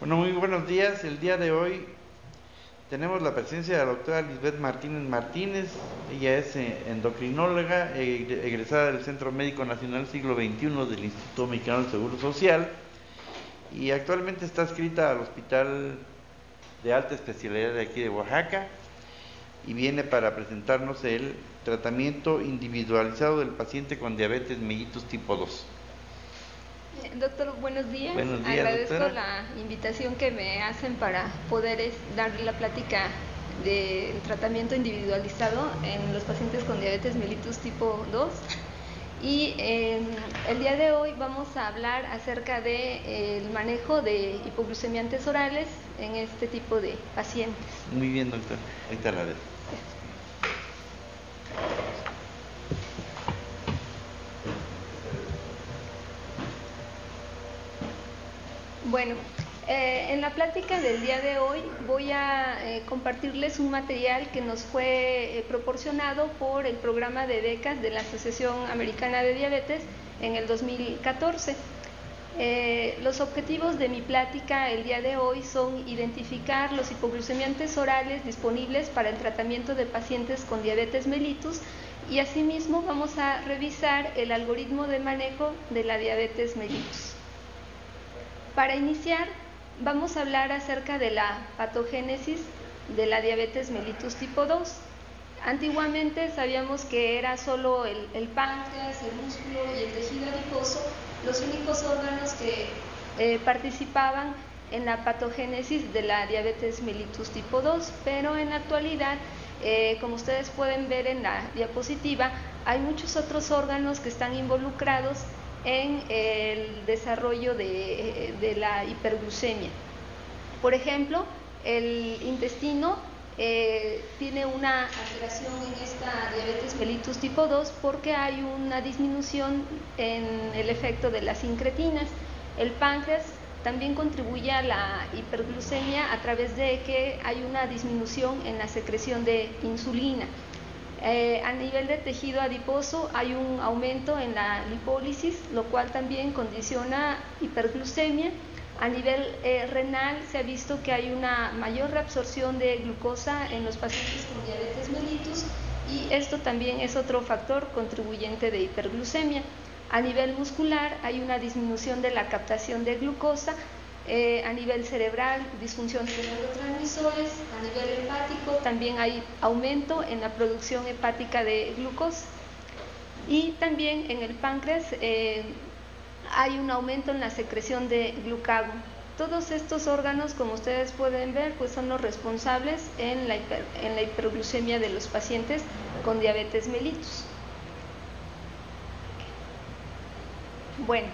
Bueno, muy buenos días. El día de hoy tenemos la presencia de la doctora Lisbeth Martínez Martínez. Ella es endocrinóloga, egresada del Centro Médico Nacional Siglo XXI del Instituto Mexicano del Seguro Social, y actualmente está adscrita al Hospital de Alta Especialidad de aquí de Oaxaca, y viene para presentarnos el tratamiento individualizado del paciente con diabetes mellitus tipo 2. Doctor, buenos días. Buenos días, Agradezco doctora. la invitación que me hacen para poder darle la plática del tratamiento individualizado en los pacientes con diabetes mellitus tipo 2. Y el día de hoy vamos a hablar acerca del manejo de hipoglucemiantes orales en este tipo de pacientes. Muy bien, doctor. Ahorita la dejo. Bueno, en la plática del día de hoy voy a compartirles un material que nos fue proporcionado por el programa de becas de la Asociación Americana de Diabetes en el 2014. Los objetivos de mi plática el día de hoy son identificar los hipoglucemiantes orales disponibles para el tratamiento de pacientes con diabetes mellitus, y asimismo vamos a revisar el algoritmo de manejo de la diabetes mellitus. Para iniciar, vamos a hablar acerca de la patogénesis de la diabetes mellitus tipo 2. Antiguamente sabíamos que era solo el páncreas, el músculo y el tejido adiposo los únicos órganos que participaban en la patogénesis de la diabetes mellitus tipo 2, pero en la actualidad, como ustedes pueden ver en la diapositiva, hay muchos otros órganos que están involucrados en el desarrollo de la hiperglucemia. Por ejemplo, el intestino tiene una alteración en esta diabetes mellitus tipo 2 porque hay una disminución en el efecto de las incretinas. El páncreas también contribuye a la hiperglucemia a través de que hay una disminución en la secreción de insulina. A nivel de tejido adiposo hay un aumento en la lipólisis, lo cual también condiciona hiperglucemia. A nivel renal se ha visto que hay una mayor reabsorción de glucosa en los pacientes con diabetes mellitus, y esto también es otro factor contribuyente de hiperglucemia. A nivel muscular hay una disminución de la captación de glucosa. A nivel cerebral, disfunción de neurotransmisores. A nivel hepático también hay aumento en la producción hepática de glucosa, y también en el páncreas hay un aumento en la secreción de glucagón. Todos estos órganos, como ustedes pueden ver, pues son los responsables en la hiperglucemia de los pacientes con diabetes mellitus. Bueno,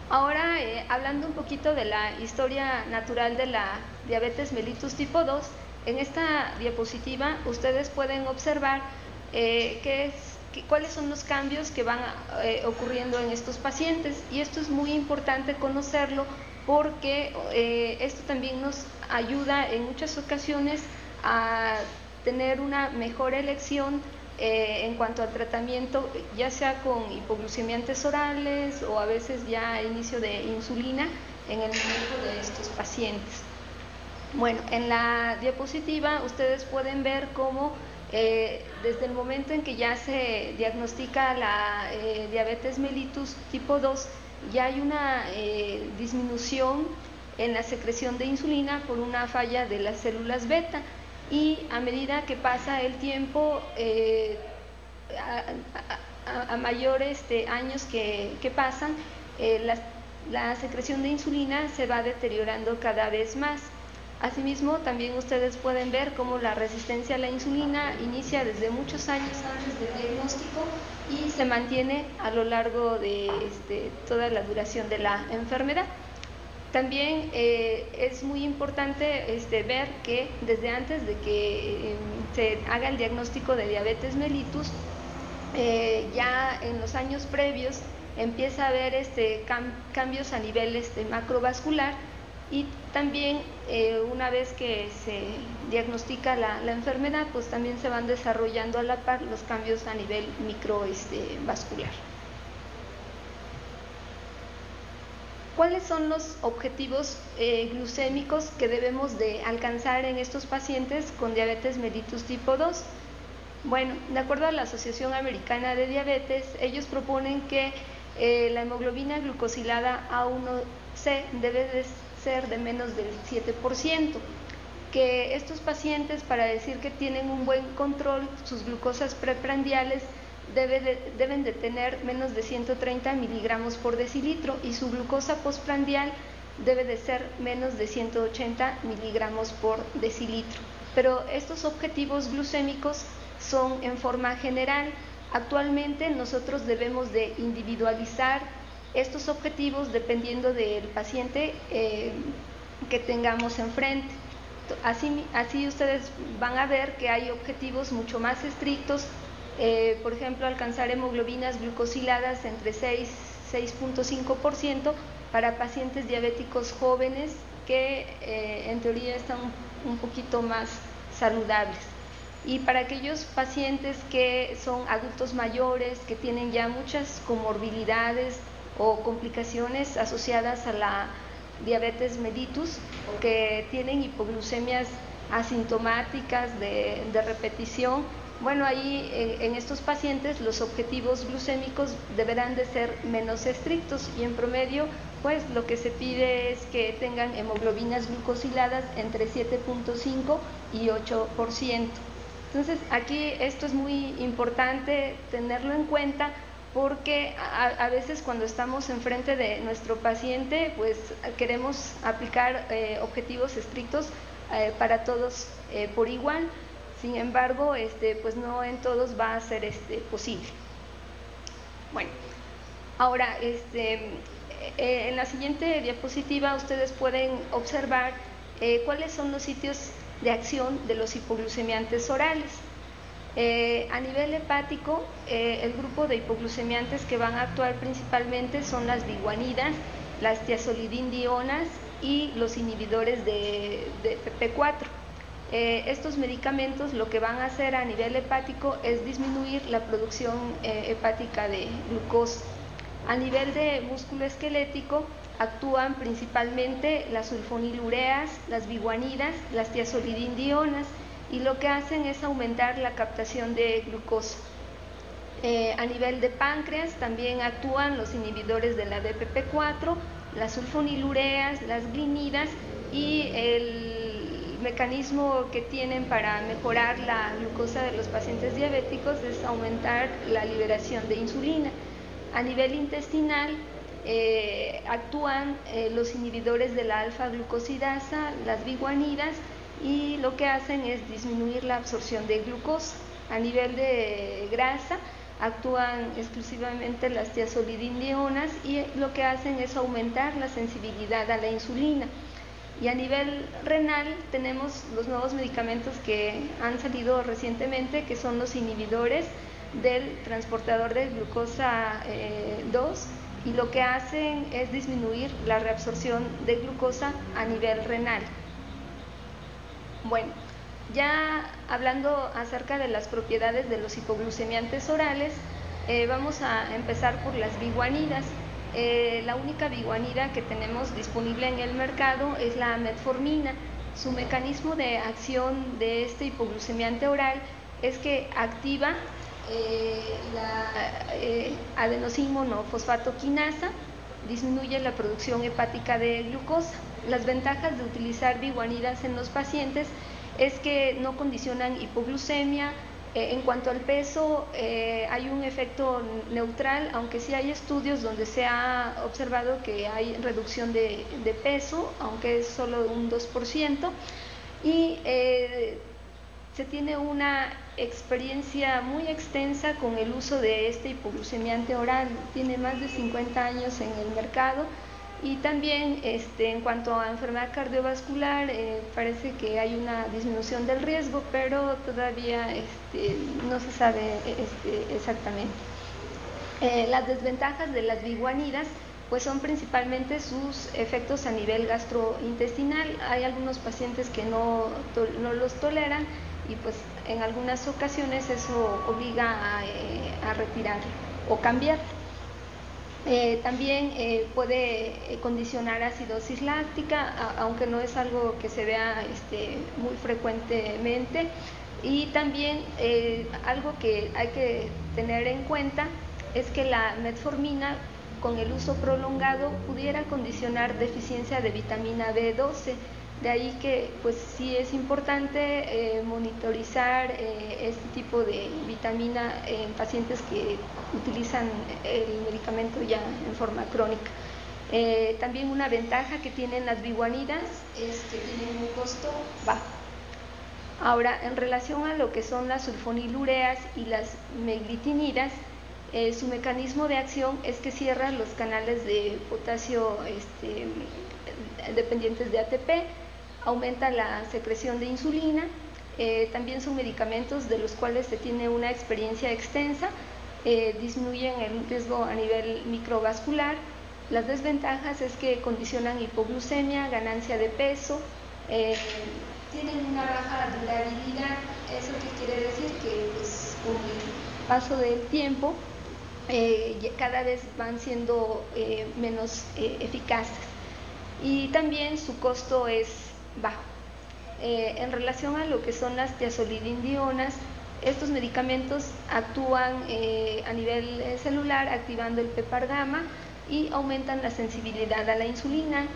ahora hablando un poquito de la historia natural de la diabetes mellitus tipo 2, en esta diapositiva ustedes pueden observar cuáles son los cambios que van ocurriendo en estos pacientes, y esto es muy importante conocerlo porque esto también nos ayuda en muchas ocasiones a tener una mejor elección en cuanto al tratamiento, ya sea con hipoglucemiantes orales o a veces ya inicio de insulina en el manejo de estos pacientes. Bueno, en la diapositiva ustedes pueden ver cómo desde el momento en que ya se diagnostica la diabetes mellitus tipo 2, ya hay una disminución en la secreción de insulina por una falla de las células beta, y a medida que pasa el tiempo, a mayores años que pasan, la secreción de insulina se va deteriorando cada vez más. Asimismo, también ustedes pueden ver cómo la resistencia a la insulina inicia desde muchos años antes del diagnóstico y se mantiene a lo largo de toda la duración de la enfermedad. También es muy importante ver que desde antes de que se haga el diagnóstico de diabetes mellitus, ya en los años previos empieza a haber cambios a nivel macrovascular, y también una vez que se diagnostica la enfermedad, pues también se van desarrollando a la par los cambios a nivel microvascular. ¿Cuáles son los objetivos glucémicos que debemos de alcanzar en estos pacientes con diabetes mellitus tipo 2? Bueno, de acuerdo a la Asociación Americana de Diabetes, ellos proponen que la hemoglobina glucosilada A1C debe de ser de menos del 7%, que estos pacientes, para decir que tienen un buen control, sus glucosas preprandiales deben de tener menos de 130 miligramos por decilitro y su glucosa postprandial debe de ser menos de 180 miligramos por decilitro. Pero estos objetivos glucémicos son en forma general. Actualmente nosotros debemos de individualizar estos objetivos dependiendo del paciente que tengamos enfrente. Así ustedes van a ver que hay objetivos mucho más estrictos, por ejemplo, alcanzar hemoglobinas glucosiladas entre 6 y 6.5% para pacientes diabéticos jóvenes que en teoría están un poquito más saludables. Y para aquellos pacientes que son adultos mayores, que tienen ya muchas comorbilidades o complicaciones asociadas a la diabetes mellitus, que tienen hipoglucemias asintomáticas de repetición, bueno, ahí en estos pacientes los objetivos glucémicos deberán de ser menos estrictos y en promedio pues lo que se pide es que tengan hemoglobinas glucosiladas entre 7.5 y 8%. Entonces aquí esto es muy importante tenerlo en cuenta porque a veces cuando estamos enfrente de nuestro paciente pues queremos aplicar objetivos estrictos para todos por igual. Sin embargo, pues no en todos va a ser posible. Bueno, ahora en la siguiente diapositiva ustedes pueden observar cuáles son los sitios de acción de los hipoglucemiantes orales. A nivel hepático, el grupo de hipoglucemiantes que van a actuar principalmente son las biguanidas, las tiazolidindionas y los inhibidores de PP4. Estos medicamentos lo que van a hacer a nivel hepático es disminuir la producción hepática de glucosa. A nivel de músculo esquelético actúan principalmente las sulfonilureas, las biguanidas, las tiazolidindionas y lo que hacen es aumentar la captación de glucosa. A nivel de páncreas también actúan los inhibidores de la DPP4, las sulfonilureas, las glinidas y el mecanismo que tienen para mejorar la glucosa de los pacientes diabéticos es aumentar la liberación de insulina. A nivel intestinal actúan los inhibidores de la alfa-glucosidasa, las biguanidas, y lo que hacen es disminuir la absorción de glucosa. A nivel de grasa actúan exclusivamente las tiazolidindionas y lo que hacen es aumentar la sensibilidad a la insulina. Y a nivel renal tenemos los nuevos medicamentos que han salido recientemente, que son los inhibidores del transportador de glucosa 2, y lo que hacen es disminuir la reabsorción de glucosa a nivel renal. Bueno, ya hablando acerca de las propiedades de los hipoglucemiantes orales, vamos a empezar por las biguanidas. La única biguanida que tenemos disponible en el mercado es la metformina. Su mecanismo de acción de este hipoglucemiante oral es que activa la adenosín monofosfato quinasa, disminuye la producción hepática de glucosa. Las ventajas de utilizar biguanidas en los pacientes es que no condicionan hipoglucemia. En cuanto al peso, hay un efecto neutral, aunque sí hay estudios donde se ha observado que hay reducción de peso, aunque es solo un 2%, y se tiene una experiencia muy extensa con el uso de este hipoglucemiante oral. Tiene más de 50 años en el mercado. Y también en cuanto a enfermedad cardiovascular, parece que hay una disminución del riesgo, pero todavía no se sabe exactamente. Las desventajas de las biguanidas pues son principalmente sus efectos a nivel gastrointestinal. Hay algunos pacientes que no los toleran y pues en algunas ocasiones eso obliga a retirarlo o cambiarlo. También puede condicionar acidosis láctica, aunque no es algo que se vea muy frecuentemente. Y también algo que hay que tener en cuenta es que la metformina con el uso prolongado pudiera condicionar deficiencia de vitamina B12. De ahí que pues sí es importante monitorizar este tipo de vitamina en pacientes que utilizan el medicamento ya en forma crónica. También una ventaja que tienen las biguanidas es que tienen un costo bajo. Ahora, en relación a lo que son las sulfonilureas y las meglitinidas, su mecanismo de acción es que cierran los canales de potasio dependientes de ATP, aumenta la secreción de insulina. También son medicamentos de los cuales se tiene una experiencia extensa, disminuyen el riesgo a nivel microvascular. Las desventajas es que condicionan hipoglucemia, ganancia de peso, tienen una baja durabilidad. ¿Eso qué quiere decir? Que pues, con el paso del tiempo cada vez van siendo menos eficaces, y también su costo es bajo. En relación a lo que son las tiazolidindionas, estos medicamentos actúan a nivel celular activando el PPAR gamma y aumentan la sensibilidad a la insulina.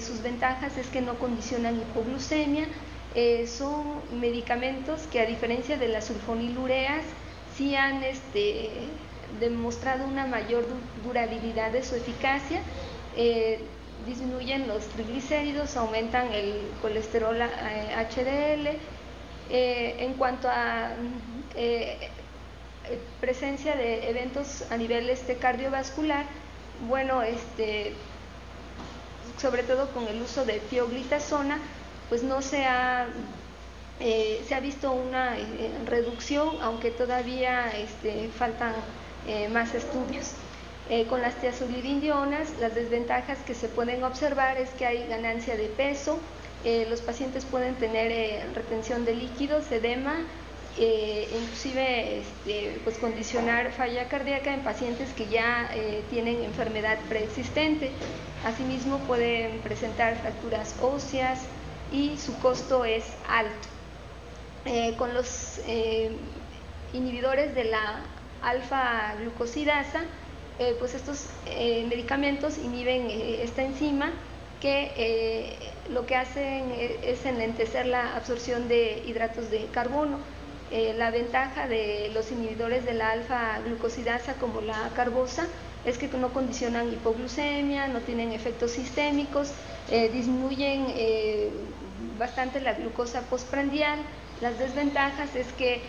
Sus ventajas es que no condicionan hipoglucemia. Son medicamentos que, a diferencia de las sulfonilureas, sí han demostrado una mayor durabilidad de su eficacia. Disminuyen los triglicéridos, aumentan el colesterol HDL. En cuanto a presencia de eventos a nivel cardiovascular, bueno, sobre todo con el uso de pioglitazona, pues no se ha visto una reducción, aunque todavía faltan más estudios. Con las tiazolidindionas, las desventajas que se pueden observar es que hay ganancia de peso, los pacientes pueden tener retención de líquidos, edema, inclusive pues condicionar falla cardíaca en pacientes que ya tienen enfermedad preexistente. Asimismo pueden presentar fracturas óseas y su costo es alto. Con los inhibidores de la alfa-glucosidasa, pues estos medicamentos inhiben esta enzima que lo que hacen es enlentecer la absorción de hidratos de carbono. La ventaja de los inhibidores de la alfa-glucosidasa, como la carbosa, es que no condicionan hipoglucemia, no tienen efectos sistémicos, disminuyen bastante la glucosa postprandial. Las desventajas es que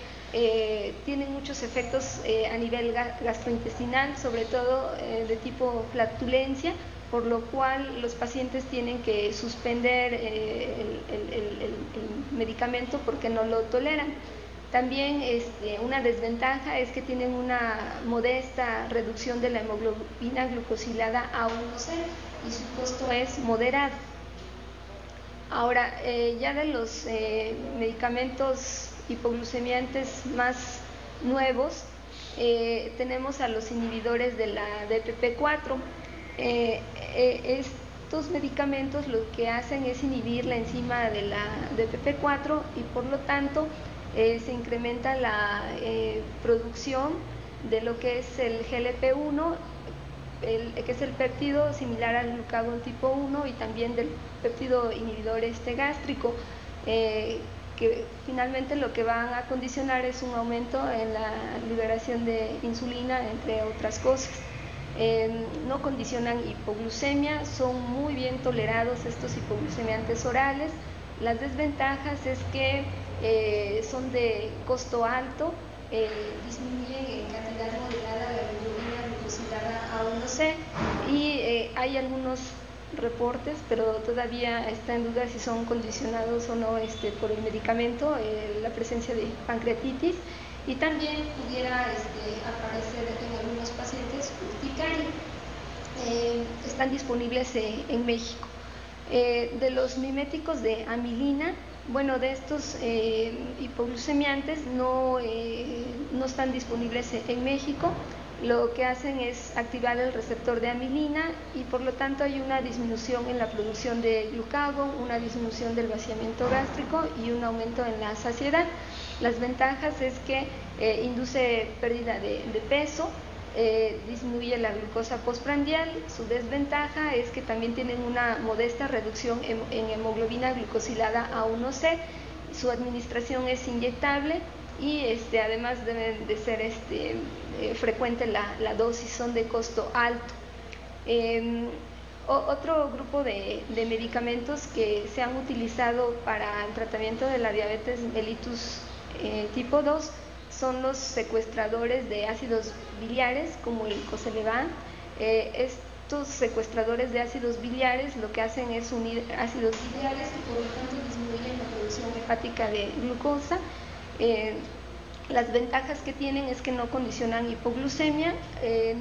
tienen muchos efectos a nivel gastrointestinal, sobre todo de tipo flatulencia, por lo cual los pacientes tienen que suspender el medicamento porque no lo toleran. También una desventaja es que tienen una modesta reducción de la hemoglobina glucosilada A1C y su costo es moderado. Ahora, ya de los medicamentos hipoglucemiantes más nuevos, tenemos a los inhibidores de la DPP4. Estos medicamentos lo que hacen es inhibir la enzima de la DPP4 y por lo tanto se incrementa la producción de lo que es el GLP-1, que es el péptido similar al glucagón tipo 1, y también del péptido inhibidor gástrico, que finalmente lo que van a condicionar es un aumento en la liberación de insulina, entre otras cosas. No condicionan hipoglucemia, son muy bien tolerados estos hipoglucemiantes orales. Las desventajas es que son de costo alto, disminuyen en cantidad moderada la hemoglobina glucosilada A1C y hay algunos reportes, pero todavía está en duda si son condicionados o no por el medicamento, la presencia de pancreatitis, y también pudiera aparecer en algunos pacientes urticaria. Están disponibles en México. De los miméticos de amilina, bueno, de estos hipoglucemiantes no están disponibles en México. lo que hacen es activar el receptor de amilina y por lo tanto hay una disminución en la producción de glucagón, una disminución del vaciamiento gástrico y un aumento en la saciedad. Las ventajas es que induce pérdida de peso, disminuye la glucosa postprandial. Su desventaja es que también tienen una modesta reducción en hemoglobina glucosilada A1C. Su administración es inyectable y además deben de ser frecuente la dosis, son de costo alto. Otro grupo de medicamentos que se han utilizado para el tratamiento de la diabetes mellitus tipo 2 son los secuestradores de ácidos biliares como el Coselevan. Estos secuestradores de ácidos biliares lo que hacen es unir ácidos biliares y por lo tanto disminuyen la producción hepática de glucosa. Las ventajas que tienen es que no condicionan hipoglucemia,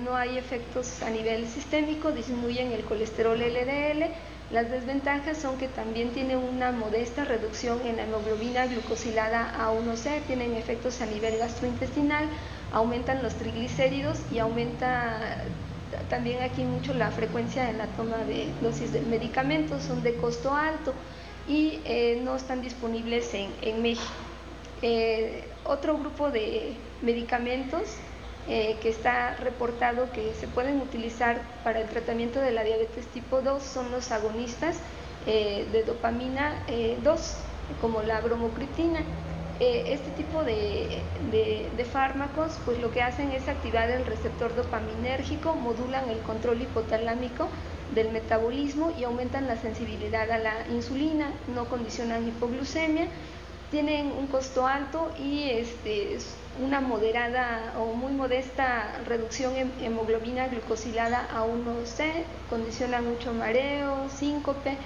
no hay efectos a nivel sistémico, disminuyen el colesterol LDL. Las desventajas son que también tienen una modesta reducción en la hemoglobina glucosilada A1C, tienen efectos a nivel gastrointestinal, aumentan los triglicéridos y aumenta también aquí mucho la frecuencia en la toma de dosis del medicamento, son de costo alto y no están disponibles en México. Otro grupo de medicamentos que está reportado que se pueden utilizar para el tratamiento de la diabetes tipo 2 son los agonistas de dopamina 2, como la bromocriptina. Este tipo de fármacos pues lo que hacen es activar el receptor dopaminérgico, modulan el control hipotalámico del metabolismo y aumentan la sensibilidad a la insulina, no condicionan hipoglucemia, tienen un costo alto y una moderada o muy modesta reducción en hemoglobina glucosilada A1C, condicionan mucho mareo, síncope,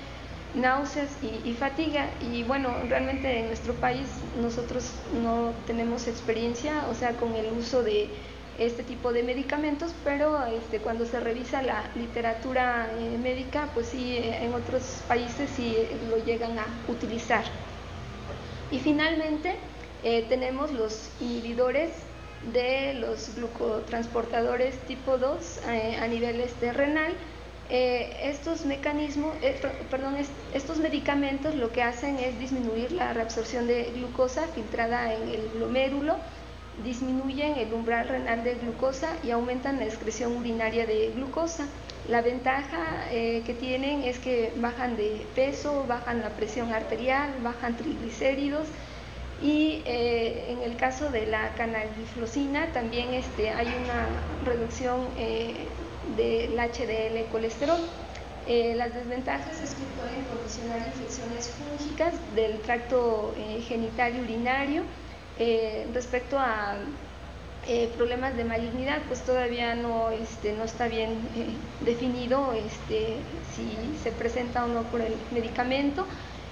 náuseas y fatiga. Y bueno, realmente en nuestro país nosotros no tenemos experiencia, o sea, con el uso de este tipo de medicamentos, pero cuando se revisa la literatura médica, pues sí, en otros países sí lo llegan a utilizar. Y finalmente tenemos los inhibidores de los glucotransportadores tipo 2 a nivel renal. Estos medicamentos lo que hacen es disminuir la reabsorción de glucosa filtrada en el glomérulo, disminuyen el umbral renal de glucosa y aumentan la excreción urinaria de glucosa. La ventaja que tienen es que bajan de peso, bajan la presión arterial, bajan triglicéridos y en el caso de la canagliflozina también hay una reducción del HDL colesterol. Las desventajas es que pueden condicionar infecciones fúngicas del tracto genital y urinario. Respecto a problemas de malignidad, pues todavía no está bien definido si se presenta o no por el medicamento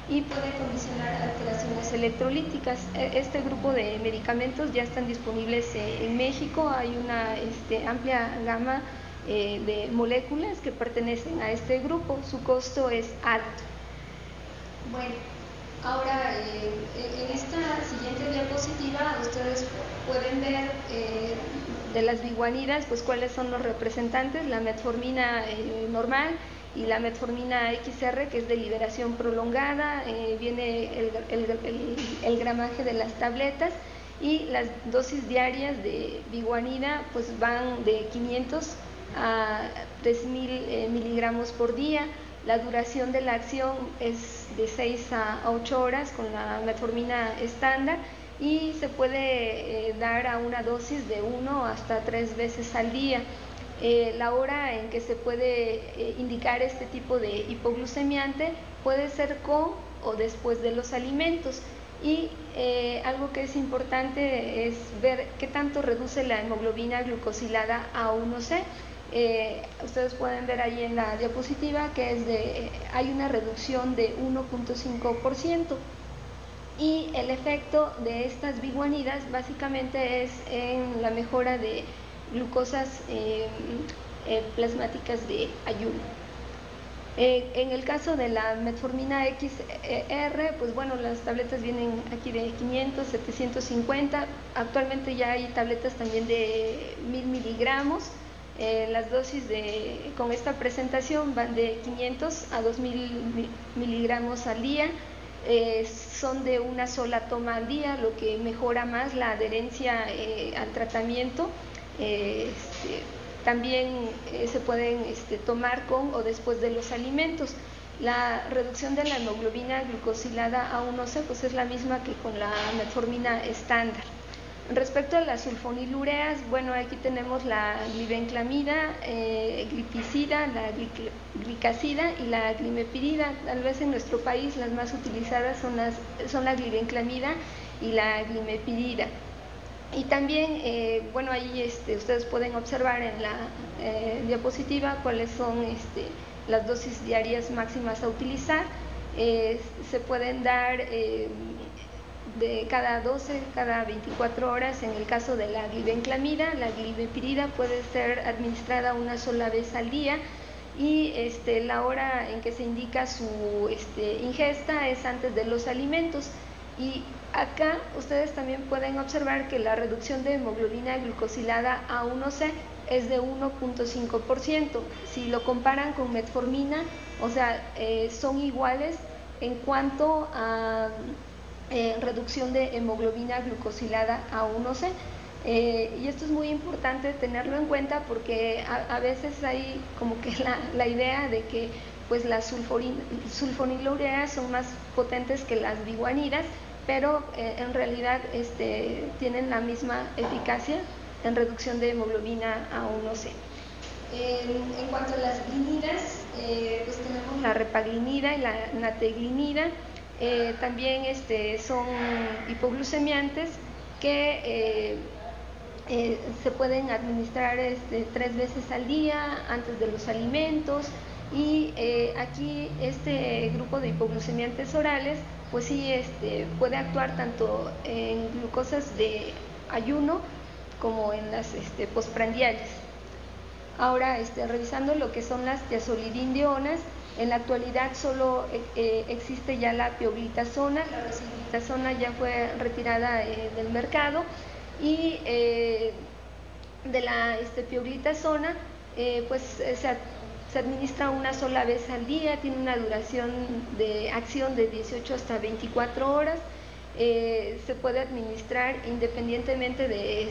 y puede condicionar alteraciones electrolíticas. Este grupo de medicamentos ya están disponibles en México, hay una amplia gama de moléculas que pertenecen a este grupo, su costo es alto. Bueno, ahora en esta siguiente diapositiva ustedes pueden ver de las biguanidas pues cuáles son los representantes, la metformina normal y la metformina XR, que es de liberación prolongada, viene el gramaje de las tabletas y las dosis diarias de biguanida pues van de 500 a 3.000 miligramos por día. La duración de la acción es de 6 a 8 horas con la metformina estándar y se puede dar a una dosis de 1 hasta 3 veces al día. La hora en que se puede indicar este tipo de hipoglucemiante puede ser con o después de los alimentos. Y algo que es importante es ver qué tanto reduce la hemoglobina glucosilada A1C. Ustedes pueden ver ahí en la diapositiva que hay una reducción de 1.5% y el efecto de estas biguanidas básicamente es en la mejora de glucosas plasmáticas de ayuno. En el caso de la metformina XR, pues bueno, las tabletas vienen aquí de 500, 750, actualmente ya hay tabletas también de 1000 miligramos. Las dosis con esta presentación van de 500 a 2000 miligramos al día. Son de una sola toma al día, lo que mejora más la adherencia al tratamiento. También se pueden tomar con o después de los alimentos. La reducción de la hemoglobina glucosilada A1C pues es la misma que con la metformina estándar. Respecto a las sulfonilureas, bueno, aquí tenemos la glibenclamida, glipizida, la glicazida y la glimepirida. Tal vez en nuestro país las más utilizadas son la glibenclamida y la glimepirida. Y también, bueno, ahí ustedes pueden observar en la diapositiva cuáles son las dosis diarias máximas a utilizar. Se pueden dar de cada 12, cada 24 horas. En el caso de la glibenclamida, la glimepirida puede ser administrada una sola vez al día, y la hora en que se indica su ingesta es antes de los alimentos. Y acá ustedes también pueden observar que la reducción de hemoglobina glucosilada A1C es de 1.5%. Si lo comparan con metformina, o sea, son iguales en cuanto a reducción de hemoglobina glucosilada A1C. Y esto es muy importante tenerlo en cuenta, porque a veces hay como que la idea de que pues las sulfonilureas son más potentes que las biguanidas, pero en realidad tienen la misma eficacia en reducción de hemoglobina A1C. En cuanto a las glinidas, pues tenemos la repaglinida y la nateglinida. También son hipoglucemiantes que se pueden administrar 3 veces al día antes de los alimentos. Y aquí este grupo de hipoglucemiantes orales pues sí puede actuar tanto en glucosas de ayuno como en las postprandiales. Ahora, revisando lo que son las tiazolidindionas, en la actualidad solo existe ya la pioglitazona. La rosiglitazona ya fue retirada del mercado, y de la pioglitazona pues se administra una sola vez al día, tiene una duración de acción de 18 hasta 24 horas. Se puede administrar independientemente de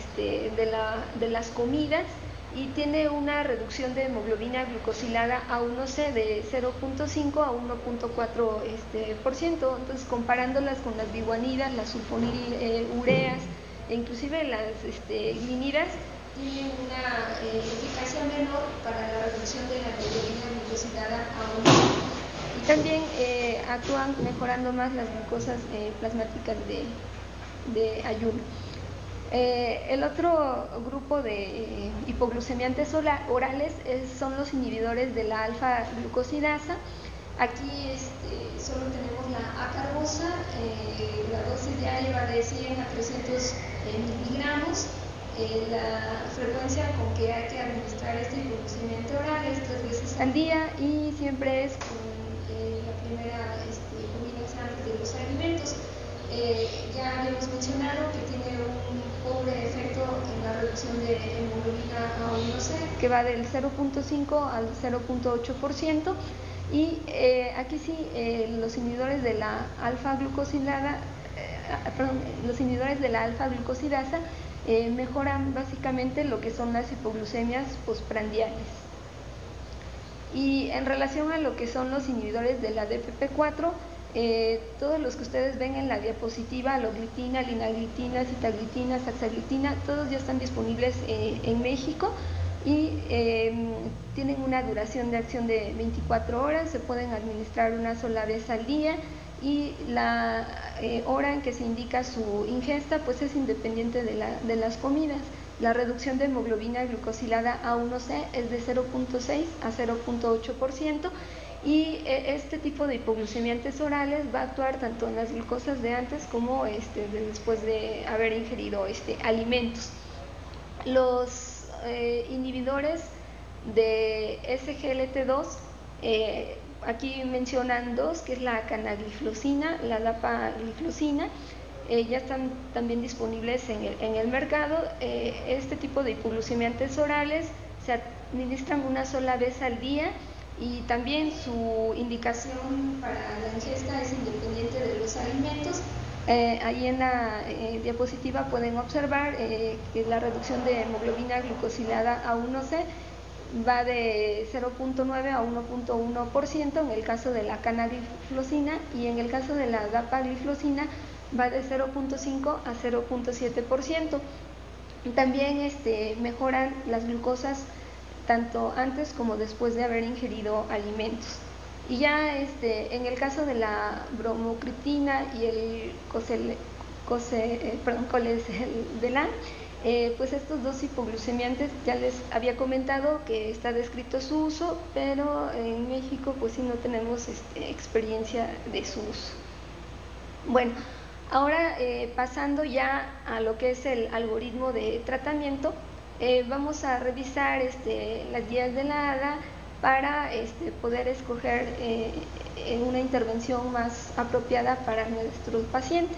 las comidas, y tiene una reducción de hemoglobina glucosilada A1C de 0.5 a 1.4%. Entonces, comparándolas con las biguanidas, las sulfonilureas e inclusive las glinidas, tienen una eficacia menor para la reducción de la hemoglobina glucosilada A1C. Y también actúan mejorando más las glucosas plasmáticas de ayuno. El otro grupo de hipoglucemiantes orales son los inhibidores de la alfa-glucosidasa. Aquí solo tenemos la acarbosa. La dosis diaria va de 100 a 300 miligramos. La frecuencia con que hay que administrar este hipoglucemiante oral es 3 veces al día, y siempre es con la primera comida antes de los alimentos. Ya habíamos mencionado que tiene un pobre efecto en la reducción de hemoglobina A1C, que va del 0.5 al 0.8%. Y aquí sí, los inhibidores de la alfa-glucosidasa mejoran básicamente lo que son las hipoglucemias postprandiales. Y en relación a lo que son los inhibidores de la DPP4, todos los que ustedes ven en la diapositiva, loglitina, linaglitina, sitaglitina, saxaglitina, todos ya están disponibles en México, y tienen una duración de acción de 24 horas, se pueden administrar una sola vez al día, y la hora en que se indica su ingesta pues es independiente de las comidas. La reducción de hemoglobina glucosilada A1C es de 0.6 a 0.8%, y este tipo de hipoglucemiantes orales va a actuar tanto en las glucosas de antes como después de haber ingerido alimentos. Los inhibidores de SGLT2 aquí mencionan dos, que es la canagliflozina, la dapagliflozina. Ya están también disponibles en el mercado. Este tipo de hipoglucemiantes orales se administran una sola vez al día, y también su indicación para la ingesta es independiente de los alimentos. Ahí en la diapositiva pueden observar que la reducción de hemoglobina glucosilada A1C va de 0.9 a 1.1% en el caso de la canagliflozina, y en el caso de la dapagliflozina va de 0.5 a 0.7%. También mejoran las glucosas tanto antes como después de haber ingerido alimentos. Y ya en el caso de la bromocriptina y el colesedelán, pues estos dos hipoglucemiantes ya les había comentado que está descrito su uso, pero en México pues sí no tenemos experiencia de su uso. Bueno, ahora pasando ya a lo que es el algoritmo de tratamiento, vamos a revisar las guías de la ADA para poder escoger una intervención más apropiada para nuestro paciente.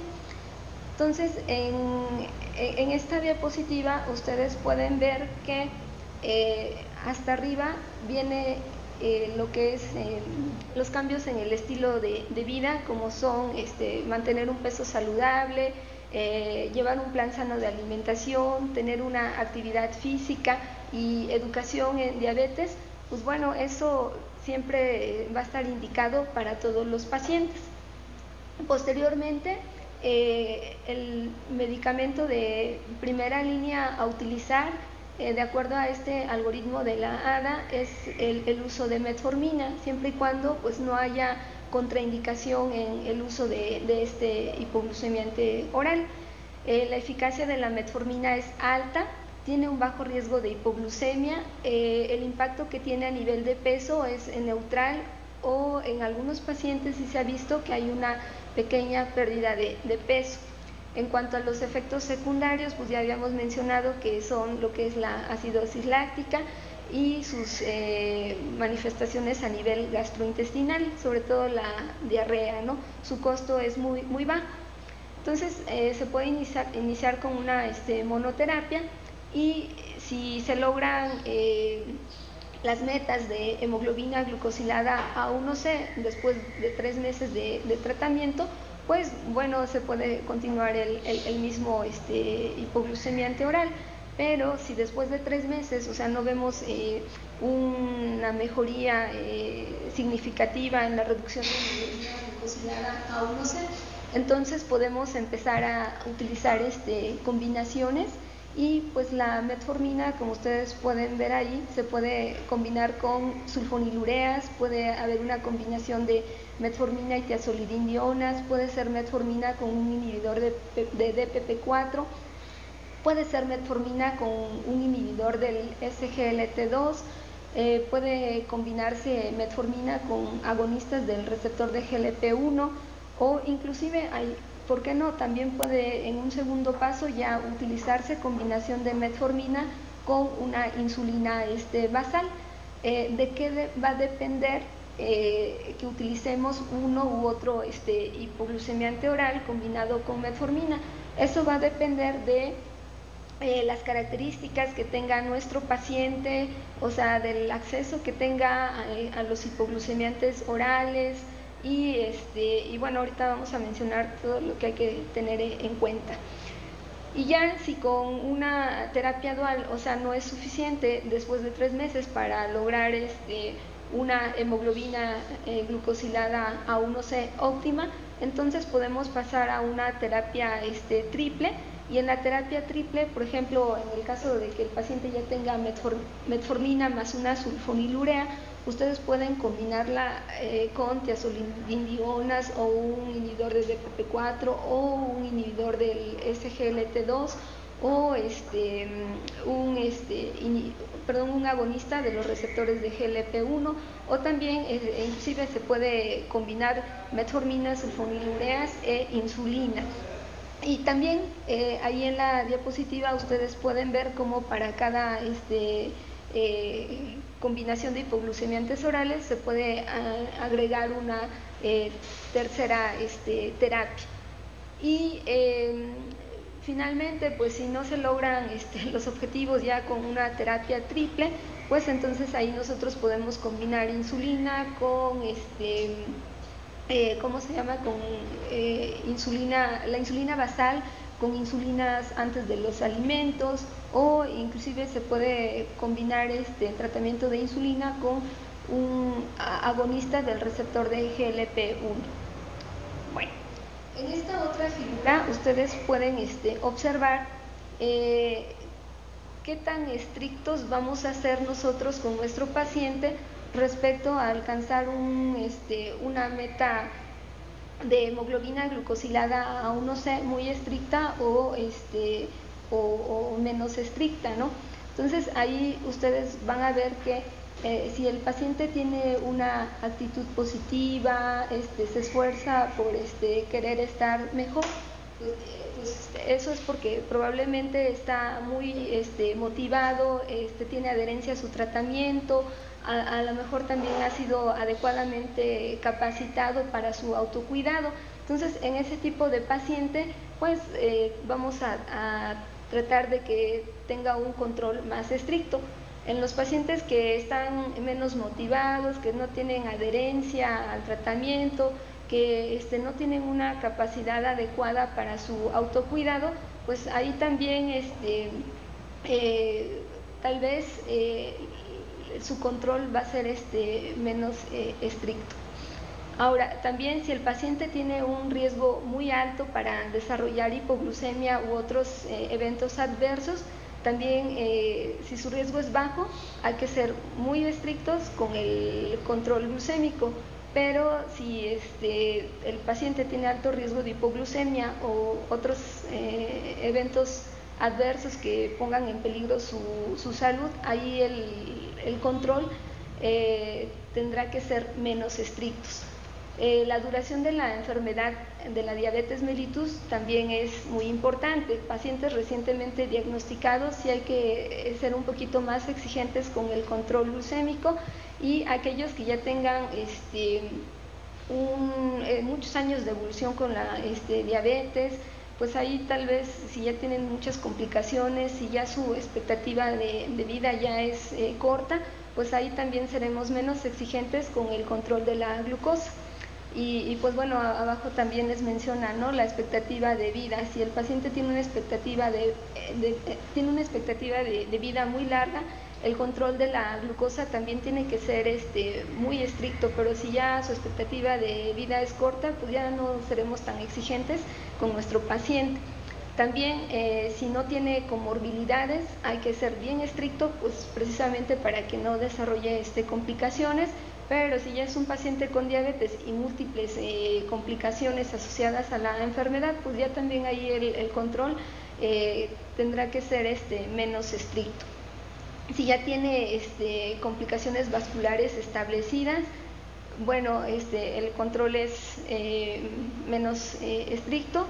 Entonces, en esta diapositiva ustedes pueden ver que hasta arriba viene lo que es los cambios en el estilo de vida, como son mantener un peso saludable, llevar un plan sano de alimentación, tener una actividad física y educación en diabetes. Pues bueno, eso siempre va a estar indicado para todos los pacientes. Posteriormente, el medicamento de primera línea a utilizar, de acuerdo a este algoritmo de la ADA, es el uso de metformina, siempre y cuando pues no haya contraindicación en el uso de este hipoglucemiante oral. La eficacia de la metformina es alta, tiene un bajo riesgo de hipoglucemia, el impacto que tiene a nivel de peso es neutral, o en algunos pacientes sí se ha visto que hay una pequeña pérdida de peso. En cuanto a los efectos secundarios, pues ya habíamos mencionado que son lo que es la acidosis láctica y sus manifestaciones a nivel gastrointestinal, sobre todo la diarrea, ¿no? Su costo es muy bajo. Entonces se puede iniciar con una monoterapia, y si se logran las metas de hemoglobina glucosilada A1C después de 3 meses de tratamiento, pues bueno, se puede continuar el mismo hipoglucemiante oral. Pero si después de 3 meses, o sea, no vemos una mejoría significativa en la reducción de hemoglobina glucosilada A1C, entonces podemos empezar a utilizar combinaciones. Y pues la metformina, como ustedes pueden ver ahí, se puede combinar con sulfonilureas, puede haber una combinación de metformina y tiazolidindionas, puede ser metformina con un inhibidor de DPP4, puede ser metformina con un inhibidor del SGLT2, puede combinarse metformina con agonistas del receptor de GLP-1, o inclusive ¿por qué no? También puede en un segundo paso ya utilizarse combinación de metformina con una insulina basal. ¿De qué va a depender que utilicemos uno u otro hipoglucemiante oral combinado con metformina? Eso va a depender de las características que tenga nuestro paciente, o sea, del acceso que tenga a los hipoglucemiantes orales. Y bueno, ahorita vamos a mencionar todo lo que hay que tener en cuenta. Y ya si con una terapia dual, o sea, no es suficiente después de 3 meses para lograr una hemoglobina glucosilada A1C óptima, entonces podemos pasar a una terapia triple. Y en la terapia triple, por ejemplo, en el caso de que el paciente ya tenga metformina más una sulfonilurea, ustedes pueden combinarla con tiazolidindionas o un inhibidor de DPP4 o un inhibidor del SGLT2 o un agonista de los receptores de GLP-1, o también inclusive se puede combinar metformina, sulfonilureas e insulina. Y también ahí en la diapositiva ustedes pueden ver cómo para cada combinación de hipoglucemiantes orales, se puede agregar una tercera terapia. Y finalmente, pues si no se logran los objetivos ya con una terapia triple, pues entonces ahí nosotros podemos combinar insulina con ¿cómo se llama? Con la insulina basal con insulinas antes de los alimentos, o inclusive se puede combinar el tratamiento de insulina con un agonista del receptor de GLP-1. Bueno, en esta otra figura ustedes pueden observar qué tan estrictos vamos a ser nosotros con nuestro paciente respecto a alcanzar una meta de hemoglobina glucosilada A1C muy estricta o menos estricta, ¿no? Entonces ahí ustedes van a ver que si el paciente tiene una actitud positiva, se esfuerza por querer estar mejor, pues eso es porque probablemente está muy motivado, tiene adherencia a su tratamiento, a lo mejor también ha sido adecuadamente capacitado para su autocuidado. Entonces, en ese tipo de paciente, pues vamos a tratar de que tenga un control más estricto. En los pacientes que están menos motivados, que no tienen adherencia al tratamiento, que no tienen una capacidad adecuada para su autocuidado, pues ahí también tal vez su control va a ser menos estricto. Ahora, también si el paciente tiene un riesgo muy alto para desarrollar hipoglucemia u otros eventos adversos, también si su riesgo es bajo, hay que ser muy estrictos con el control glucémico. Pero si el paciente tiene alto riesgo de hipoglucemia o otros eventos adversos que pongan en peligro su salud, ahí el control tendrá que ser menos estrictos. La duración de la enfermedad de la diabetes mellitus también es muy importante. Pacientes recientemente diagnosticados sí hay que ser un poquito más exigentes con el control glucémico, y aquellos que ya tengan muchos años de evolución con la diabetes, pues ahí tal vez si ya tienen muchas complicaciones, si ya su expectativa de vida ya es corta, pues ahí también seremos menos exigentes con el control de la glucosa. Y pues bueno, abajo también les menciona, ¿no?, la expectativa de vida. Si el paciente tiene una expectativa de vida muy larga, el control de la glucosa también tiene que ser muy estricto, pero si ya su expectativa de vida es corta, pues ya no seremos tan exigentes con nuestro paciente. También si no tiene comorbilidades, hay que ser bien estricto, pues precisamente para que no desarrolle complicaciones. Pero si ya es un paciente con diabetes y múltiples complicaciones asociadas a la enfermedad, pues ya también ahí el control tendrá que ser menos estricto. Si ya tiene complicaciones vasculares establecidas, bueno, el control es menos estricto,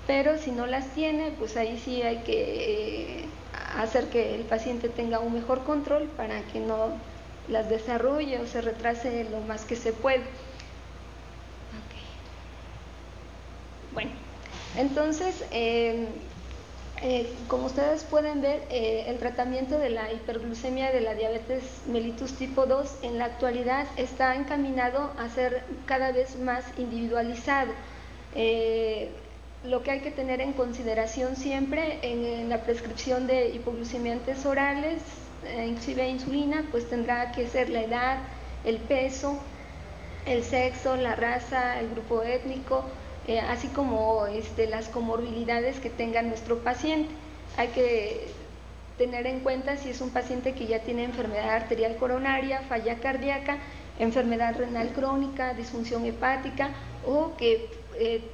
pero si no las tiene, pues ahí sí hay que hacer que el paciente tenga un mejor control para que no las desarrolle o se retrase lo más que se puede. Okay. Bueno, entonces, como ustedes pueden ver, el tratamiento de la hiperglucemia de la diabetes mellitus tipo 2 en la actualidad está encaminado a ser cada vez más individualizado. Lo que hay que tener en consideración siempre en la prescripción de hipoglucemiantes orales, inclusive insulina, pues tendrá que ser la edad, el peso, el sexo, la raza, el grupo étnico, así como las comorbilidades que tenga nuestro paciente. Hay que tener en cuenta si es un paciente que ya tiene enfermedad arterial coronaria, falla cardíaca, enfermedad renal crónica, disfunción hepática, o que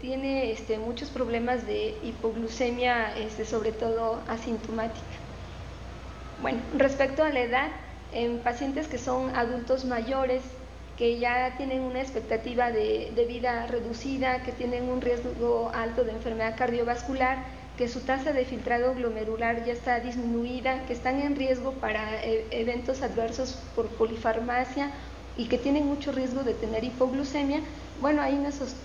tiene muchos problemas de hipoglucemia, sobre todo asintomática. Bueno, respecto a la edad, en pacientes que son adultos mayores, que ya tienen una expectativa de vida reducida, que tienen un riesgo alto de enfermedad cardiovascular, que su tasa de filtrado glomerular ya está disminuida, que están en riesgo para eventos adversos por polifarmacia y que tienen mucho riesgo de tener hipoglucemia, bueno, ahí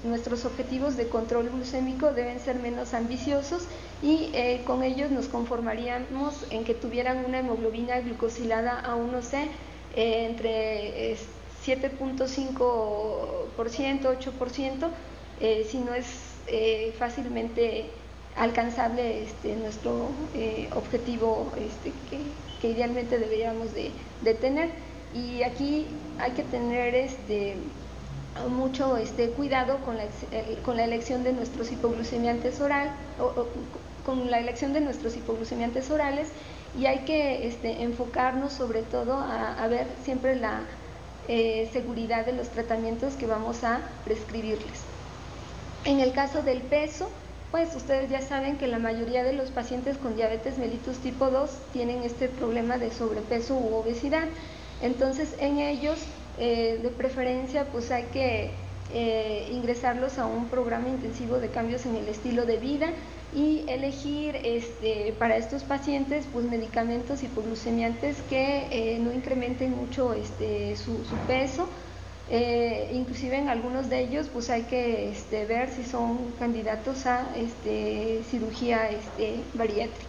nuestros objetivos de control glucémico deben ser menos ambiciosos y con ellos nos conformaríamos en que tuvieran una hemoglobina glucosilada A1C entre 7.5%, 8%, si no es fácilmente alcanzable nuestro objetivo que idealmente deberíamos de tener. Y aquí hay que tener mucho cuidado con la elección de nuestros hipoglucemiantes con la elección de nuestros hipoglucemiantes orales, y hay que enfocarnos sobre todo a ver siempre la seguridad de los tratamientos que vamos a prescribirles. En el caso del peso, pues ustedes ya saben que la mayoría de los pacientes con diabetes mellitus tipo 2 tienen este problema de sobrepeso u obesidad. Entonces, en ellos, de preferencia, pues hay que ingresarlos a un programa intensivo de cambios en el estilo de vida y elegir para estos pacientes pues medicamentos hipoglucemiantes que no incrementen mucho su peso. Inclusive en algunos de ellos pues hay que ver si son candidatos a cirugía bariátrica.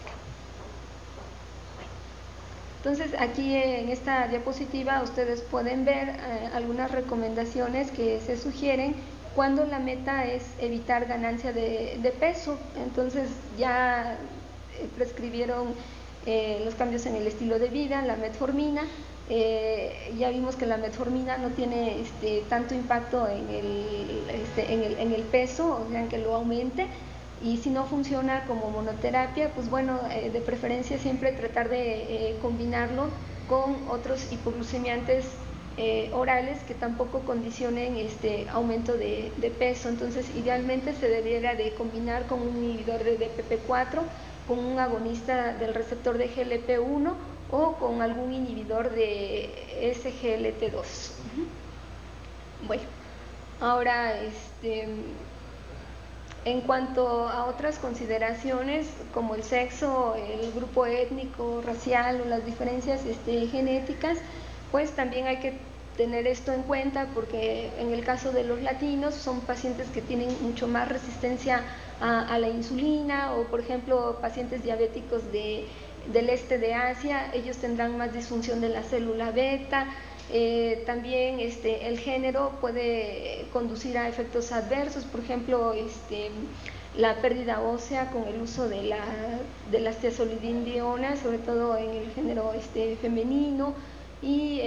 Entonces aquí en esta diapositiva ustedes pueden ver algunas recomendaciones que se sugieren cuando la meta es evitar ganancia de peso. Entonces ya prescribieron los cambios en el estilo de vida, la metformina. Ya vimos que la metformina no tiene tanto impacto en el peso, o sea, en que lo aumente, y si no funciona como monoterapia, pues bueno, de preferencia siempre tratar de combinarlo con otros hipoglucemiantes orales que tampoco condicionen aumento de peso. Entonces idealmente se debiera de combinar con un inhibidor de DPP4, con un agonista del receptor de GLP-1 o con algún inhibidor de SGLT2. Bueno, ahora en cuanto a otras consideraciones como el sexo, el grupo étnico, racial o las diferencias genéticas, pues también hay que tener esto en cuenta, porque en el caso de los latinos son pacientes que tienen mucho más resistencia a la insulina, o por ejemplo pacientes diabéticos del este de Asia, ellos tendrán más disfunción de la célula beta. También el género puede conducir a efectos adversos, por ejemplo la pérdida ósea con el uso de las tiazolidinedionas, sobre todo en el género femenino, y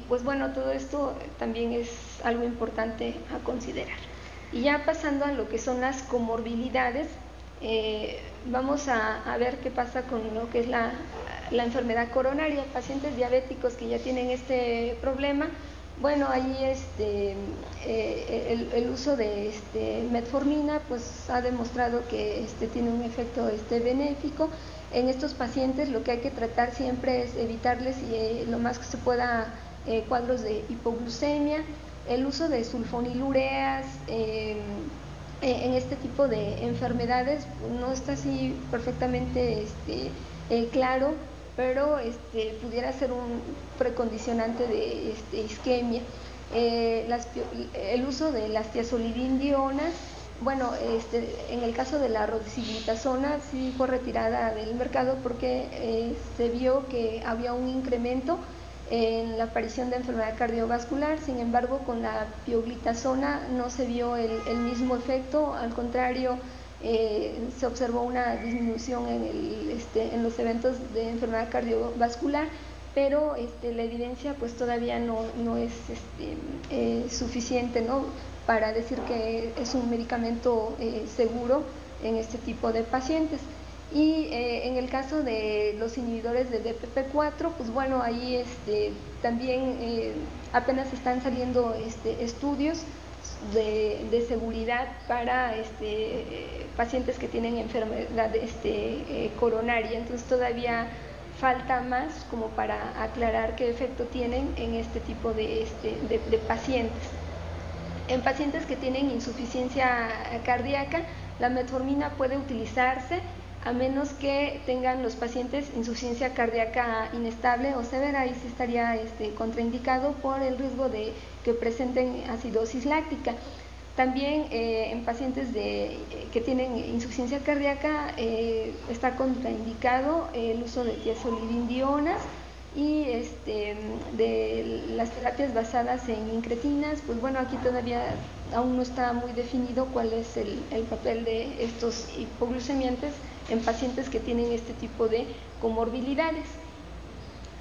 pues bueno, todo esto también es algo importante a considerar. Y ya pasando a lo que son las comorbilidades, vamos a ver qué pasa con lo que es la enfermedad coronaria. Pacientes diabéticos que ya tienen este problema, bueno, ahí el uso de metformina pues ha demostrado que tiene un efecto benéfico. En estos pacientes lo que hay que tratar siempre es evitarles lo más que se pueda cuadros de hipoglucemia. El uso de sulfonilureas en este tipo de enfermedades no está así perfectamente claro, pero pudiera ser un precondicionante de isquemia. El uso de las tiazolidinedionas, bueno, en el caso de la rosiglitazona sí fue retirada del mercado porque se vio que había un incremento en la aparición de enfermedad cardiovascular. Sin embargo, con la pioglitazona no se vio el mismo efecto, al contrario, se observó una disminución en los eventos de enfermedad cardiovascular, pero la evidencia pues todavía no es suficiente, ¿no?, para decir que es un medicamento seguro en este tipo de pacientes. Y en el caso de los inhibidores de DPP4, pues bueno, ahí también apenas están saliendo estudios de seguridad para pacientes que tienen enfermedad coronaria. Entonces todavía falta más como para aclarar qué efecto tienen en este tipo de pacientes. En pacientes que tienen insuficiencia cardíaca, La metformina puede utilizarse a menos que tengan los pacientes insuficiencia cardíaca inestable o severa, y sí estaría contraindicado por el riesgo de que presenten acidosis láctica. También en pacientes que tienen insuficiencia cardíaca está contraindicado el uso de tiazolidindionas y de las terapias basadas en incretinas. Pues bueno, aquí todavía aún no está muy definido cuál es el papel de estos hipoglucemiantes en pacientes que tienen este tipo de comorbilidades.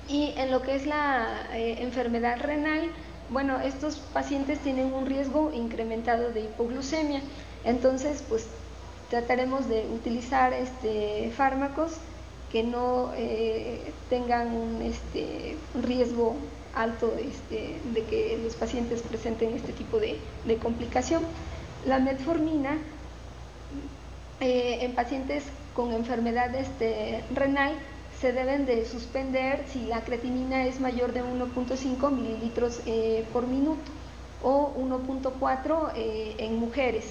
Y en lo que es la enfermedad renal, bueno, estos pacientes tienen un riesgo incrementado de hipoglucemia, entonces pues trataremos de utilizar fármacos que no tengan un riesgo alto de que los pacientes presenten este tipo de complicación. La metformina en pacientes con enfermedad renal se deben de suspender si la creatinina es mayor de 1.5 mililitros por minuto o 1.4 en mujeres.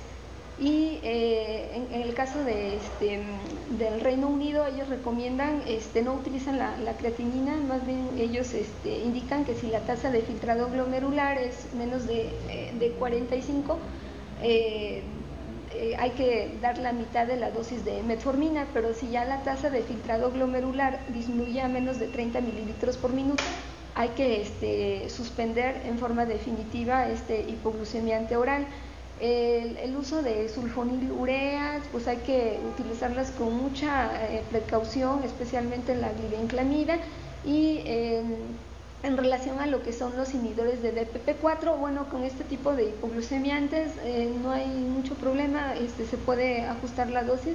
Y en el caso del Reino Unido, ellos recomiendan, no utilizan la creatinina, más bien ellos indican que si la tasa de filtrado glomerular es menos de 45, hay que dar la mitad de la dosis de metformina, pero si ya la tasa de filtrado glomerular disminuye a menos de 30 mililitros por minuto, hay que suspender en forma definitiva hipoglucemiante oral. El uso de sulfonilureas, pues hay que utilizarlas con mucha precaución, especialmente en la glibenclamida. Y en relación a lo que son los inhibidores de DPP4, bueno, con este tipo de hipoglucemiantes no hay mucho problema, se puede ajustar la dosis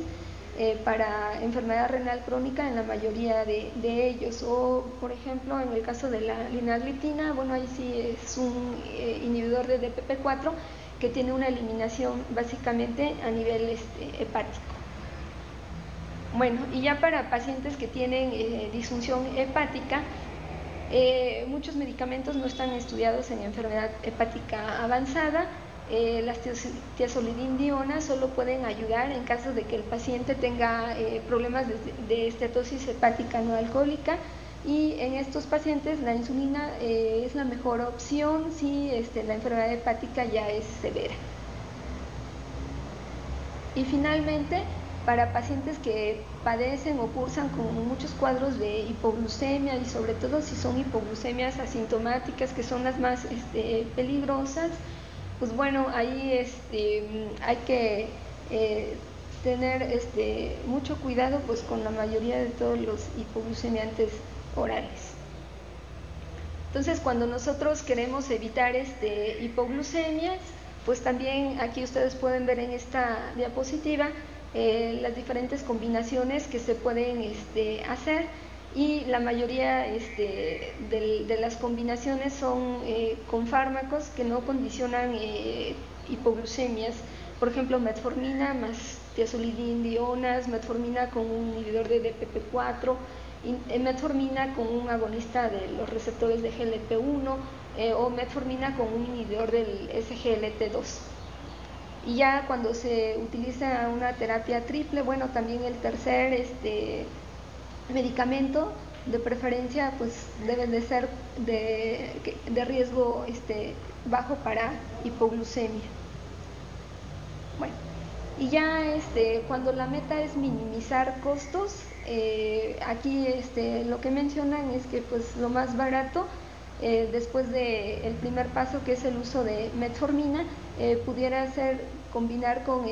para enfermedad renal crónica en la mayoría de ellos. O, por ejemplo, en el caso de la linagliptina, bueno, ahí sí es un inhibidor de DPP4 que tiene una eliminación básicamente a nivel hepático. Bueno, y ya para pacientes que tienen disfunción hepática, muchos medicamentos no están estudiados en enfermedad hepática avanzada. Las tiazolidindionas solo pueden ayudar en caso de que el paciente tenga problemas de esteatosis hepática no alcohólica, y en estos pacientes la insulina es la mejor opción si la enfermedad hepática ya es severa. Y finalmente, para pacientes que padecen o cursan con muchos cuadros de hipoglucemia, y sobre todo si son hipoglucemias asintomáticas, que son las más peligrosas, pues bueno, ahí hay que tener mucho cuidado pues con la mayoría de todos los hipoglucemiantes orales. Entonces, cuando nosotros queremos evitar hipoglucemias, pues también aquí ustedes pueden ver en esta diapositiva las diferentes combinaciones que se pueden hacer, y la mayoría de las combinaciones son con fármacos que no condicionan hipoglucemias. Por ejemplo, metformina más tiazolidindionas, metformina con un inhibidor de DPP4, metformina con un agonista de los receptores de GLP-1 o metformina con un inhibidor del SGLT2. Y ya cuando se utiliza una terapia triple, bueno, también el tercer medicamento de preferencia pues debe de ser de riesgo bajo para hipoglucemia. Bueno, y ya cuando la meta es minimizar costos, aquí lo que mencionan es que pues lo más barato después del primer paso, que es el uso de metformina, pudiera ser combinar con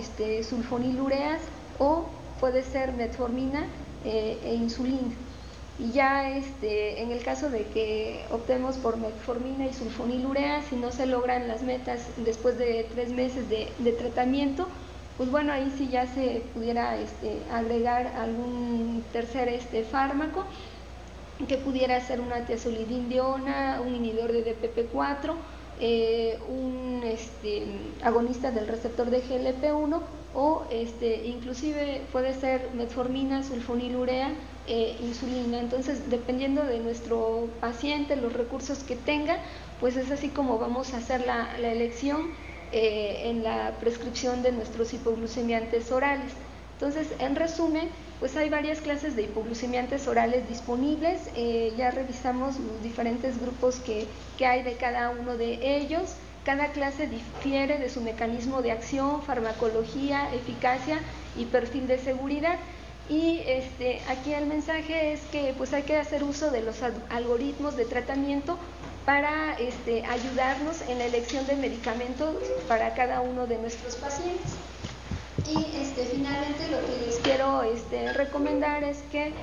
sulfonilureas, o puede ser metformina e insulina. Y ya en el caso de que optemos por metformina y sulfonilureas, si no se logran las metas después de 3 meses de tratamiento, pues bueno, ahí sí ya se pudiera agregar algún tercer fármaco, que pudiera ser una tiazolidindiona, un inhibidor de DPP4, un agonista del receptor de GLP-1, o inclusive puede ser metformina, sulfonilurea, insulina. Entonces, dependiendo de nuestro paciente, los recursos que tenga, pues es así como vamos a hacer la elección en la prescripción de nuestros hipoglucemiantes orales. Entonces, en resumen, pues hay varias clases de hipoglucemiantes orales disponibles. Ya revisamos los diferentes grupos que hay de cada uno de ellos. Cada clase difiere de su mecanismo de acción, farmacología, eficacia y perfil de seguridad. Y aquí el mensaje es que pues hay que hacer uso de los algoritmos de tratamiento para ayudarnos en la elección de medicamentos para cada uno de nuestros pacientes. Y finalmente lo que les quiero recomendar es que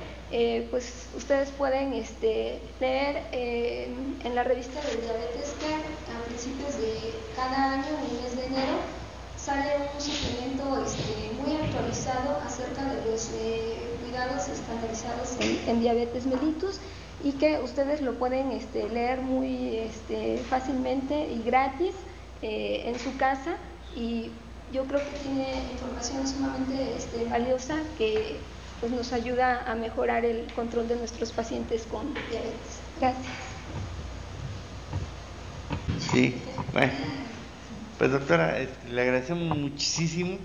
pues ustedes pueden leer en la revista de Diabetes Care a principios de cada año, en el mes de enero, sale un suplemento muy actualizado acerca de los cuidados estandarizados en diabetes mellitus, y que ustedes lo pueden leer muy fácilmente y gratis en su casa, y yo creo que tiene información sumamente valiosa que pues nos ayuda a mejorar el control de nuestros pacientes con diabetes. Gracias. Sí, bueno, pues doctora, le agradecemos muchísimo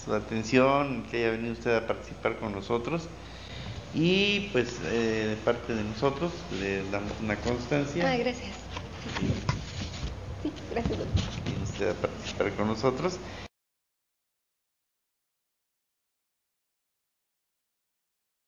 su atención, que haya venido usted a participar con nosotros, y pues de parte de nosotros le damos una constancia. Gracias. Sí, gracias doctor. Y usted a participar con nosotros.